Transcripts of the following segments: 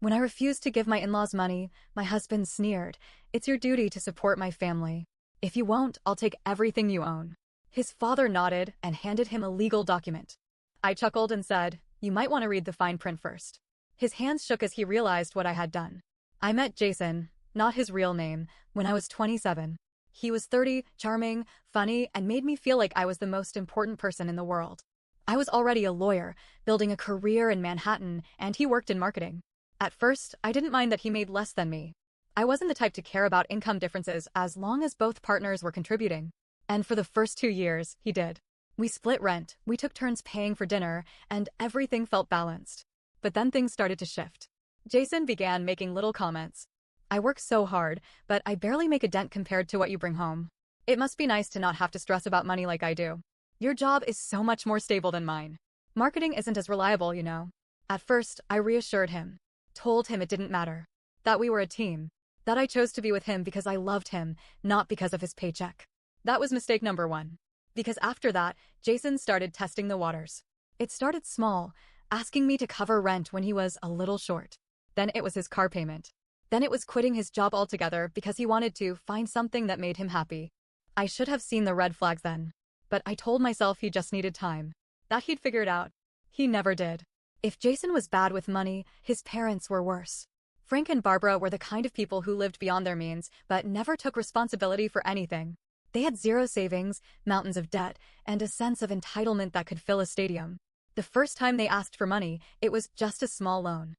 When I refused to give my in-laws money, my husband sneered, "It's your duty to support my family. If you won't, I'll take everything you own." His father nodded and handed him a legal document. I chuckled and said, "You might want to read the fine print first." His hands shook as he realized what I had done. I met Jason, not his real name, when I was 27. He was 30, charming, funny, and made me feel like I was the most important person in the world. I was already a lawyer, building a career in Manhattan, and he worked in marketing. At first, I didn't mind that he made less than me. I wasn't the type to care about income differences as long as both partners were contributing. And for the first 2 years, he did. We split rent, we took turns paying for dinner, and everything felt balanced. But then things started to shift. Jason began making little comments. "I work so hard, but I barely make a dent compared to what you bring home. It must be nice to not have to stress about money like I do. Your job is so much more stable than mine. Marketing isn't as reliable, you know." At first, I reassured him, told him it didn't matter, that we were a team, that I chose to be with him because I loved him, not because of his paycheck. That was mistake number one. Because after that, Jason started testing the waters. It started small, asking me to cover rent when he was a little short. Then it was his car payment. Then it was quitting his job altogether because he wanted to find something that made him happy. I should have seen the red flags then. But I told myself he just needed time, that he'd figure it out. He never did. If Jason was bad with money, his parents were worse. Frank and Barbara were the kind of people who lived beyond their means, but never took responsibility for anything. They had zero savings, mountains of debt, and a sense of entitlement that could fill a stadium. The first time they asked for money, it was just a small loan.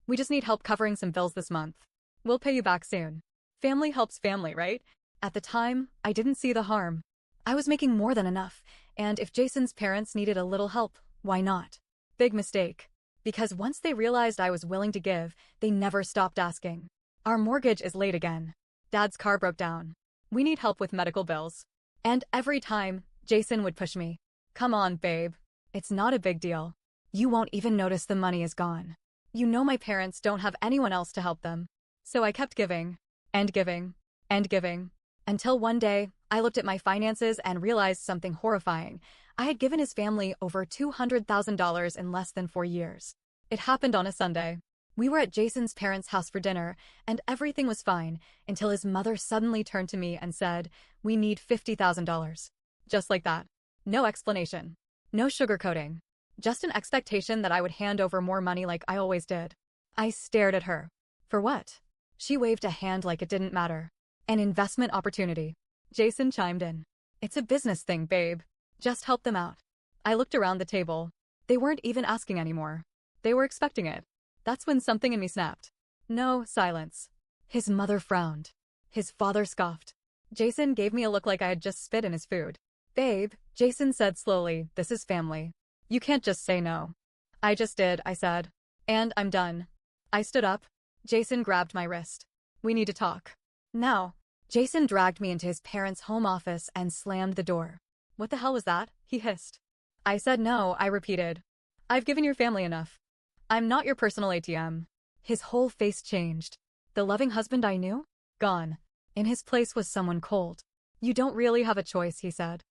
"We just need help covering some bills this month. We'll pay you back soon." Family helps family, right? At the time, I didn't see the harm. I was making more than enough, and if Jason's parents needed a little help, why not? Big mistake. Because once they realized I was willing to give, they never stopped asking. "Our mortgage is late again. Dad's car broke down. We need help with medical bills." And every time, Jason would push me. "Come on, babe. It's not a big deal. You won't even notice the money is gone. You know my parents don't have anyone else to help them." So I kept giving, and giving, and giving, until one day, I looked at my finances and realized something horrifying. I had given his family over $200,000 in less than 4 years. It happened on a Sunday. We were at Jason's parents' house for dinner, and everything was fine, until his mother suddenly turned to me and said, "We need $50,000. Just like that. No explanation. No sugarcoating. Just an expectation that I would hand over more money like I always did. I stared at her. "For what?" She waved a hand like it didn't matter. "An investment opportunity." Jason chimed in. "It's a business thing, babe. Just help them out." I looked around the table. They weren't even asking anymore. They were expecting it. That's when something in me snapped. No, silence. His mother frowned. His father scoffed. Jason gave me a look like I had just spit in his food. "Babe," Jason said slowly, "this is family. You can't just say no." "I just did," I said. "And I'm done." I stood up. Jason grabbed my wrist. "We need to talk. Now." Jason dragged me into his parents' home office and slammed the door. "What the hell was that?" he hissed. I said no, I repeated. "I've given your family enough. I'm not your personal ATM." His whole face changed. The loving husband I knew? Gone. In his place was someone cold. "You don't really have a choice," he said.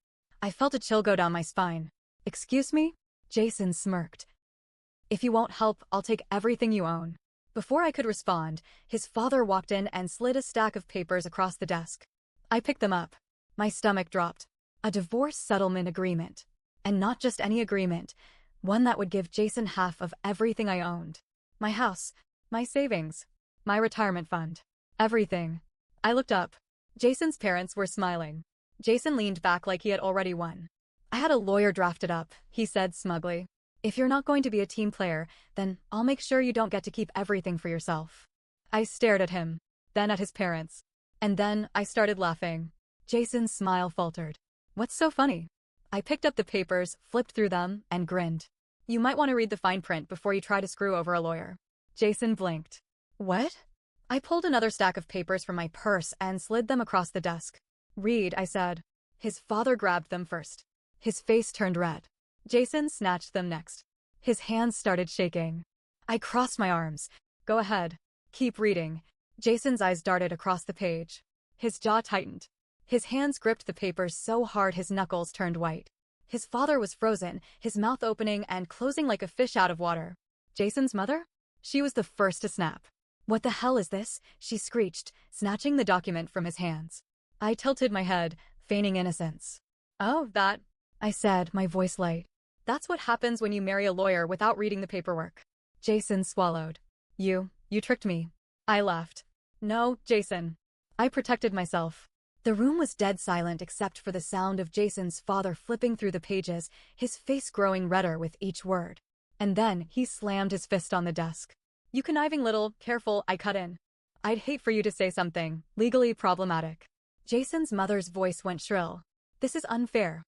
I felt a chill go down my spine. "Excuse me?" Jason smirked. "If you won't help, I'll take everything you own." Before I could respond, his father walked in and slid a stack of papers across the desk. I picked them up. My stomach dropped. A divorce settlement agreement. And not just any agreement. One that would give Jason half of everything I owned. My house, my savings, my retirement fund. Everything. I looked up. Jason's parents were smiling. Jason leaned back like he had already won. "I had a lawyer drafted up," he said smugly. "If you're not going to be a team player, then I'll make sure you don't get to keep everything for yourself." I stared at him, then at his parents. And then I started laughing. Jason's smile faltered. "What's so funny?" I picked up the papers, flipped through them, and grinned. "You might want to read the fine print before you try to screw over a lawyer." Jason blinked. "What?" I pulled another stack of papers from my purse and slid them across the desk. "Read," I said. His father grabbed them first. His face turned red. Jason snatched them next. His hands started shaking. I crossed my arms. "Go ahead. Keep reading." Jason's eyes darted across the page. His jaw tightened. His hands gripped the papers so hard his knuckles turned white. His father was frozen, his mouth opening and closing like a fish out of water. Jason's mother? She was the first to snap. "What the hell is this?" she screeched, snatching the document from his hands. I tilted my head, feigning innocence. "Oh, that," I said, my voice light. "That's what happens when you marry a lawyer without reading the paperwork." Jason swallowed. You tricked me." I laughed. "No, Jason." I protected myself. The room was dead silent except for the sound of Jason's father flipping through the pages, his face growing redder with each word. And then he slammed his fist on the desk. "You conniving little, careful," I cut in. "I'd hate for you to say something legally problematic." Jason's mother's voice went shrill. "This is unfair.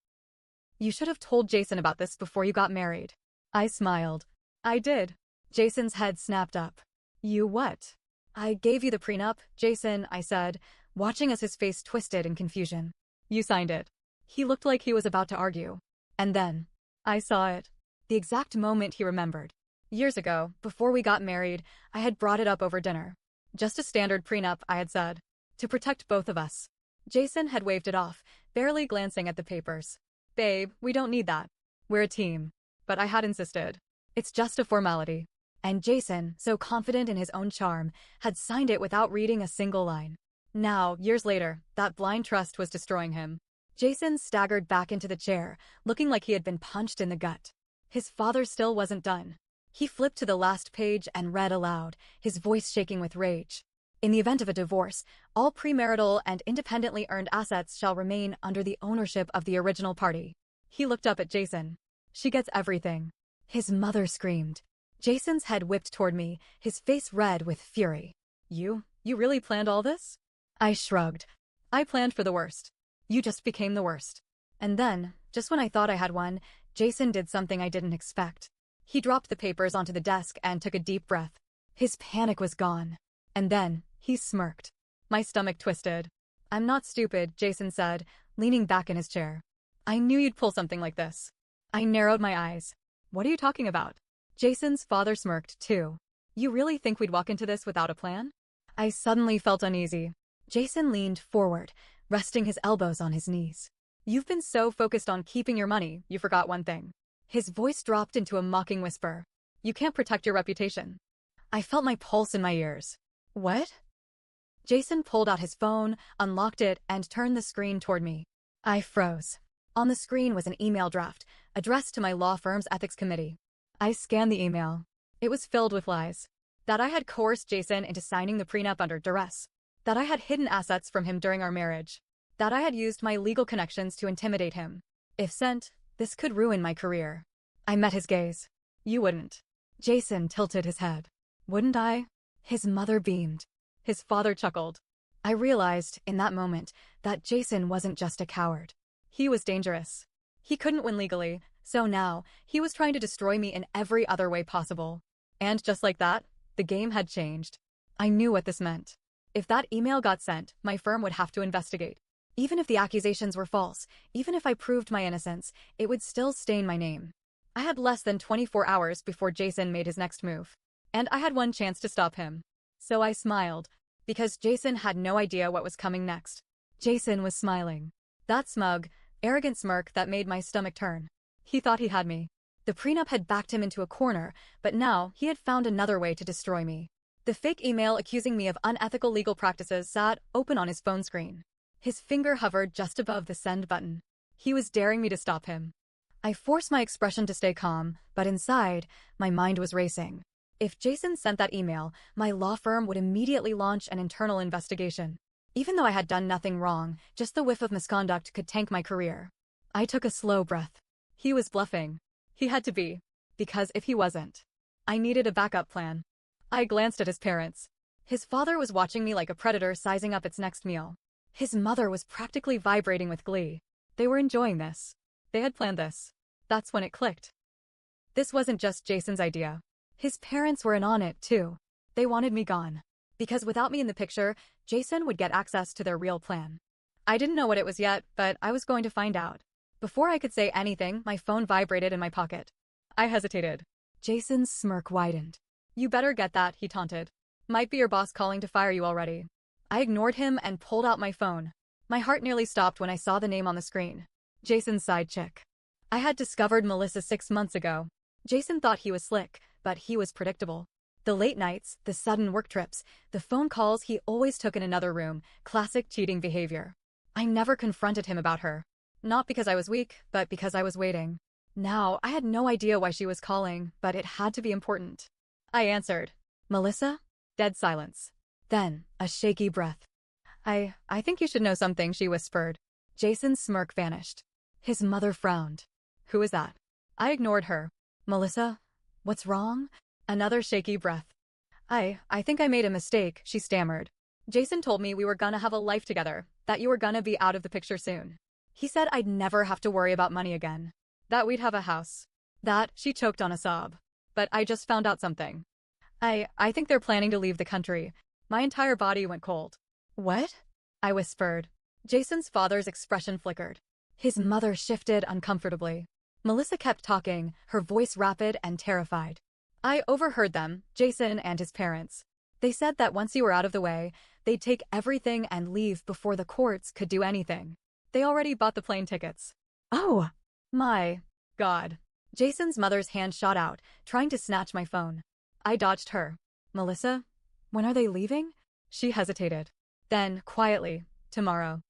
You should have told Jason about this before you got married." I smiled. "I did." Jason's head snapped up. "You what?" "I gave you the prenup, Jason," I said, watching as his face twisted in confusion. "You signed it." He looked like he was about to argue. And then, I saw it. The exact moment he remembered. Years ago, before we got married, I had brought it up over dinner. Just a standard prenup, I had said. To protect both of us. Jason had waved it off, barely glancing at the papers. "Babe, we don't need that. We're a team." But I had insisted. "It's just a formality." And Jason, so confident in his own charm, had signed it without reading a single line. Now, years later, that blind trust was destroying him. Jason staggered back into the chair, looking like he had been punched in the gut. His father still wasn't done. He flipped to the last page and read aloud, his voice shaking with rage. "In the event of a divorce, all premarital and independently earned assets shall remain under the ownership of the original party." He looked up at Jason. "She gets everything." His mother screamed. Jason's head whipped toward me, his face red with fury. You really planned all this?" I shrugged. "I planned for the worst. You just became the worst." And then, just when I thought I had won, Jason did something I didn't expect. He dropped the papers onto the desk and took a deep breath. His panic was gone. And then, he smirked. My stomach twisted. "I'm not stupid," Jason said, leaning back in his chair. "I knew you'd pull something like this." I narrowed my eyes. "What are you talking about?" Jason's father smirked, too. "You really think we'd walk into this without a plan?" I suddenly felt uneasy. Jason leaned forward, resting his elbows on his knees. "You've been so focused on keeping your money, you forgot one thing." His voice dropped into a mocking whisper. "You can't protect your reputation." I felt my pulse in my ears. "What?" Jason pulled out his phone, unlocked it, and turned the screen toward me. I froze. On the screen was an email draft, addressed to my law firm's ethics committee. I scanned the email. It was filled with lies. That I had coerced Jason into signing the prenup under duress. That I had hidden assets from him during our marriage. That I had used my legal connections to intimidate him. If sent, this could ruin my career. I met his gaze. "You wouldn't." Jason tilted his head. "Wouldn't I?" His mother beamed. His father chuckled. I realized, in that moment, that Jason wasn't just a coward. He was dangerous. He couldn't win legally, so now, he was trying to destroy me in every other way possible. And just like that, the game had changed. I knew what this meant. If that email got sent, my firm would have to investigate. Even if the accusations were false, even if I proved my innocence, it would still stain my name. I had less than 24 hours before Jason made his next move. And I had one chance to stop him. So I smiled, because Jason had no idea what was coming next. Jason was smiling. That smug, arrogant smirk that made my stomach turn. He thought he had me. The prenup had backed him into a corner, but now he had found another way to destroy me. The fake email accusing me of unethical legal practices sat open on his phone screen. His finger hovered just above the send button. He was daring me to stop him. I forced my expression to stay calm, but inside, my mind was racing. If Jason sent that email, my law firm would immediately launch an internal investigation. Even though I had done nothing wrong, just the whiff of misconduct could tank my career. I took a slow breath. He was bluffing. He had to be. Because if he wasn't, I needed a backup plan. I glanced at his parents. His father was watching me like a predator sizing up its next meal. His mother was practically vibrating with glee. They were enjoying this. They had planned this. That's when it clicked. This wasn't just Jason's idea. His parents were in on it, too. They wanted me gone. Because without me in the picture, Jason would get access to their real plan. I didn't know what it was yet, but I was going to find out. Before I could say anything, my phone vibrated in my pocket. I hesitated. Jason's smirk widened. "You better get that," he taunted. "Might be your boss calling to fire you already." I ignored him and pulled out my phone. My heart nearly stopped when I saw the name on the screen. Jason's side chick. I had discovered Melissa 6 months ago. Jason thought he was slick, but he was predictable. The late nights, the sudden work trips, the phone calls he always took in another room, classic cheating behavior. I never confronted him about her. Not because I was weak, but because I was waiting. Now, I had no idea why she was calling, but it had to be important. I answered. Melissa? Dead silence. Then, a shaky breath. I think you should know something, she whispered. Jason's smirk vanished. His mother frowned. Who is that? I ignored her. Melissa? What's wrong? Another shaky breath. I think I made a mistake, she stammered. Jason told me we were gonna have a life together, that you were gonna be out of the picture soon. He said I'd never have to worry about money again. That we'd have a house. That, she choked on a sob. But I just found out something. I think they're planning to leave the country. My entire body went cold. What? I whispered. Jason's father's expression flickered. His mother shifted uncomfortably. Melissa kept talking, her voice rapid and terrified. I overheard them, Jason and his parents. They said that once you were out of the way, they'd take everything and leave before the courts could do anything. They already bought the plane tickets. Oh, my God. Jason's mother's hand shot out, trying to snatch my phone. I dodged her. Melissa, when are they leaving? She hesitated. Then, quietly, tomorrow.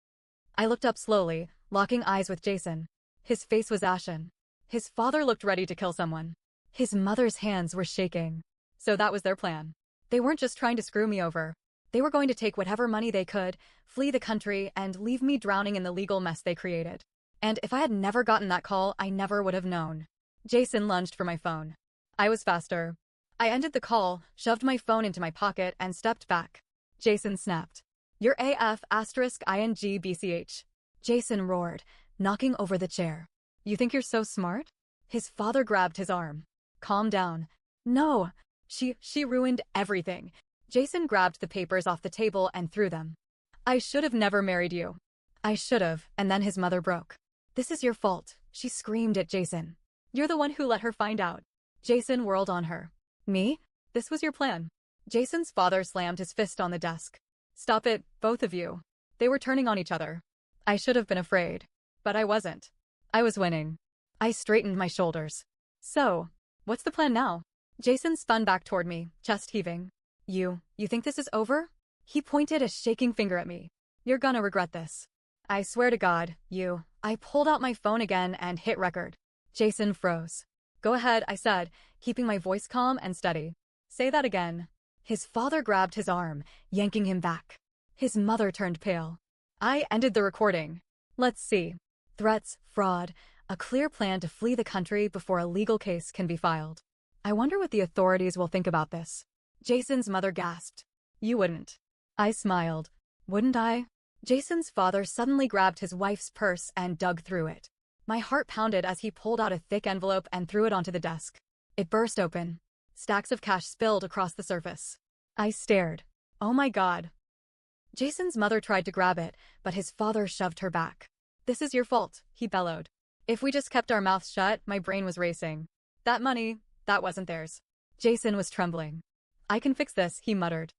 I looked up slowly, locking eyes with Jason. His face was ashen. His father looked ready to kill someone. His mother's hands were shaking. So that was their plan. They weren't just trying to screw me over. They were going to take whatever money they could, flee the country, and leave me drowning in the legal mess they created. And if I had never gotten that call, I never would have known. Jason lunged for my phone. I was faster. I ended the call, shoved my phone into my pocket, and stepped back. Jason snapped. You're AF *ING BCH. Jason roared, knocking over the chair. You think you're so smart? His father grabbed his arm. Calm down. No. She ruined everything. Jason grabbed the papers off the table and threw them. I should have never married you. I should have, and then his mother broke. This is your fault, she screamed at Jason. You're the one who let her find out. Jason whirled on her. Me? This was your plan. Jason's father slammed his fist on the desk. Stop it, both of you. They were turning on each other. I should have been afraid. But I wasn't. I was winning. I straightened my shoulders. So, what's the plan now? Jason spun back toward me, chest heaving. You think this is over? He pointed a shaking finger at me. You're gonna regret this. I swear to God, I pulled out my phone again and hit record. Jason froze. Go ahead, I said, keeping my voice calm and steady. Say that again. His father grabbed his arm, yanking him back. His mother turned pale. I ended the recording. Let's see. Threats, fraud, a clear plan to flee the country before a legal case can be filed. I wonder what the authorities will think about this. Jason's mother gasped. You wouldn't. I smiled. Wouldn't I? Jason's father suddenly grabbed his wife's purse and dug through it. My heart pounded as he pulled out a thick envelope and threw it onto the desk. It burst open. Stacks of cash spilled across the surface. I stared. Oh my God. Jason's mother tried to grab it, but his father shoved her back. This is your fault, he bellowed. If we just kept our mouths shut, my brain was racing. That money, that wasn't theirs. Jason was trembling. I can fix this, he muttered.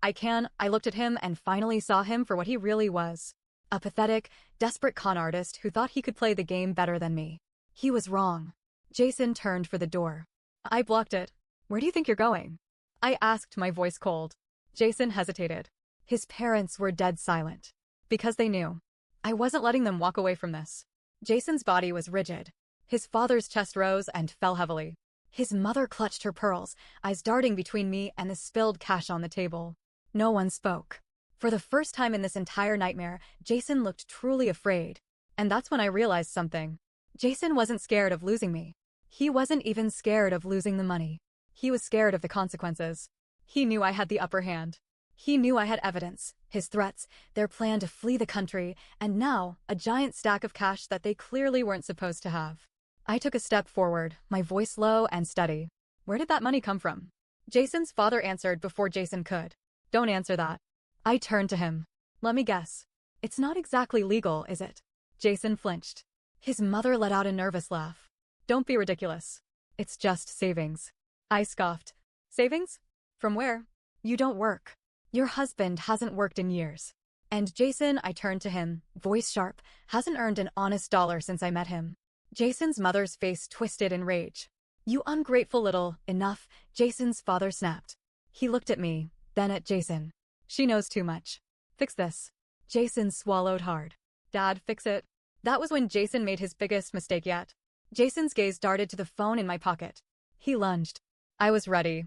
I can. I looked at him and finally saw him for what he really was. A pathetic, desperate con artist who thought he could play the game better than me. He was wrong. Jason turned for the door. I blocked it. Where do you think you're going? I asked, my voice cold. Jason hesitated. His parents were dead silent. Because they knew. I wasn't letting them walk away from this. Jason's body was rigid. His father's chest rose and fell heavily. His mother clutched her pearls, eyes darting between me and the spilled cash on the table. No one spoke. For the first time in this entire nightmare, Jason looked truly afraid. And that's when I realized something. Jason wasn't scared of losing me. He wasn't even scared of losing the money. He was scared of the consequences. He knew I had the upper hand. He knew I had evidence, his threats, their plan to flee the country, and now, a giant stack of cash that they clearly weren't supposed to have. I took a step forward, my voice low and steady. Where did that money come from? Jason's father answered before Jason could. Don't answer that. I turned to him. Let me guess. It's not exactly legal, is it? Jason flinched. His mother let out a nervous laugh. Don't be ridiculous. It's just savings. I scoffed. Savings? From where? You don't work. Your husband hasn't worked in years. And Jason, I turned to him, voice sharp, hasn't earned an honest dollar since I met him. Jason's mother's face twisted in rage. You ungrateful little, enough, Jason's father snapped. He looked at me, then at Jason. She knows too much. Fix this. Jason swallowed hard. Dad, fix it. That was when Jason made his biggest mistake yet. Jason's gaze darted to the phone in my pocket. He lunged. I was ready.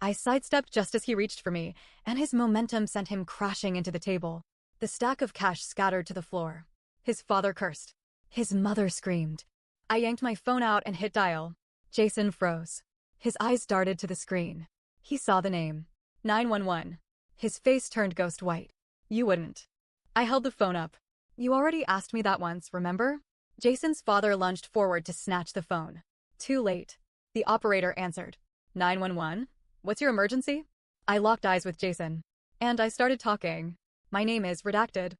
I sidestepped just as he reached for me, and his momentum sent him crashing into the table. The stack of cash scattered to the floor. His father cursed. His mother screamed. I yanked my phone out and hit dial. Jason froze. His eyes darted to the screen. He saw the name. 911. His face turned ghost white. You wouldn't. I held the phone up. You already asked me that once, remember? Jason's father lunged forward to snatch the phone. Too late. The operator answered. 911? What's your emergency? I locked eyes with Jason. And I started talking. My name is redacted.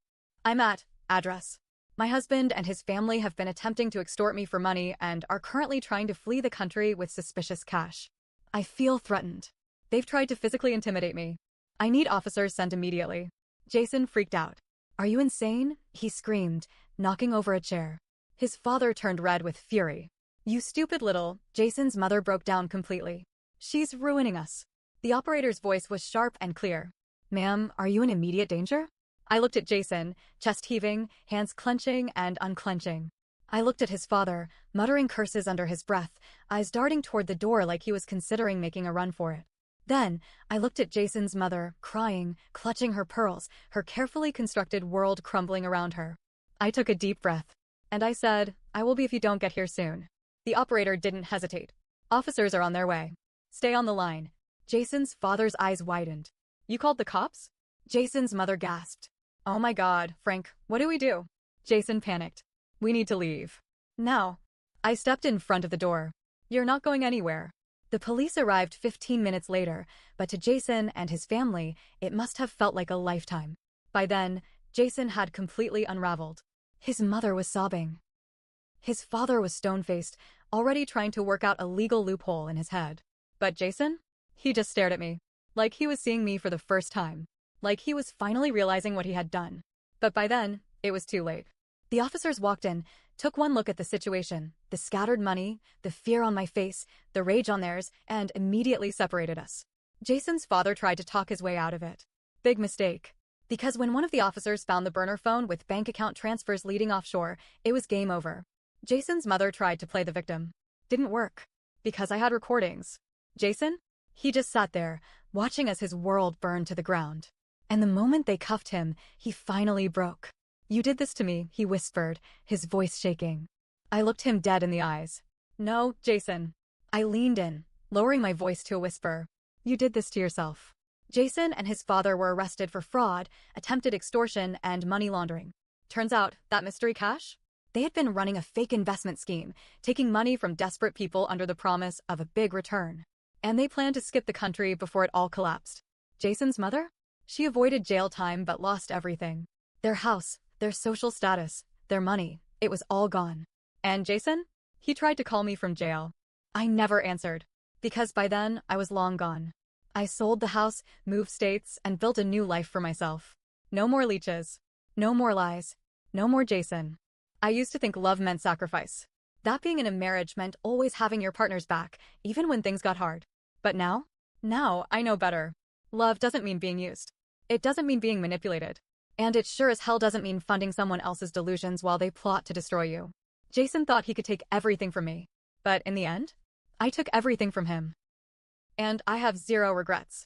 I'm at address. My husband and his family have been attempting to extort me for money and are currently trying to flee the country with suspicious cash. I feel threatened. They've tried to physically intimidate me. I need officers sent immediately. Jason freaked out. Are you insane? He screamed, knocking over a chair. His father turned red with fury. You stupid little. Jason's mother broke down completely. She's ruining us. The operator's voice was sharp and clear. Ma'am, are you in immediate danger? I looked at Jason, chest heaving, hands clenching and unclenching. I looked at his father, muttering curses under his breath, eyes darting toward the door like he was considering making a run for it. Then, I looked at Jason's mother, crying, clutching her pearls, her carefully constructed world crumbling around her. I took a deep breath. And I said, I will be if you don't get here soon. The operator didn't hesitate. Officers are on their way. Stay on the line. Jason's father's eyes widened. You called the cops? Jason's mother gasped. Oh my God, Frank, what do we do? Jason panicked. We need to leave. Now. I stepped in front of the door. You're not going anywhere. The police arrived 15 minutes later, but to Jason and his family, it must have felt like a lifetime. By then, Jason had completely unraveled. His mother was sobbing. His father was stone-faced, already trying to work out a legal loophole in his head. But Jason? He just stared at me. Like he was seeing me for the first time. Like he was finally realizing what he had done. But by then, it was too late. The officers walked in, took one look at the situation, the scattered money, the fear on my face, the rage on theirs, and immediately separated us. Jason's father tried to talk his way out of it. Big mistake. Because when one of the officers found the burner phone with bank account transfers leading offshore, it was game over. Jason's mother tried to play the victim. Didn't work. Because I had recordings. Jason? He just sat there, watching as his world burned to the ground. And the moment they cuffed him, he finally broke. You did this to me, he whispered, his voice shaking. I looked him dead in the eyes. No, Jason. I leaned in, lowering my voice to a whisper. You did this to yourself. Jason and his father were arrested for fraud, attempted extortion, and money laundering. Turns out, that mystery cash? They had been running a fake investment scheme, taking money from desperate people under the promise of a big return. And they planned to skip the country before it all collapsed. Jason's mother? She avoided jail time but lost everything. Their house, their social status, their money, it was all gone. And Jason? He tried to call me from jail. I never answered. Because by then, I was long gone. I sold the house, moved states, and built a new life for myself. No more leeches. No more lies. No more Jason. I used to think love meant sacrifice. That being in a marriage meant always having your partner's back, even when things got hard. But now? Now, I know better. Love doesn't mean being used. It doesn't mean being manipulated. And it sure as hell doesn't mean funding someone else's delusions while they plot to destroy you. Jason thought he could take everything from me. But in the end, I took everything from him. And I have zero regrets.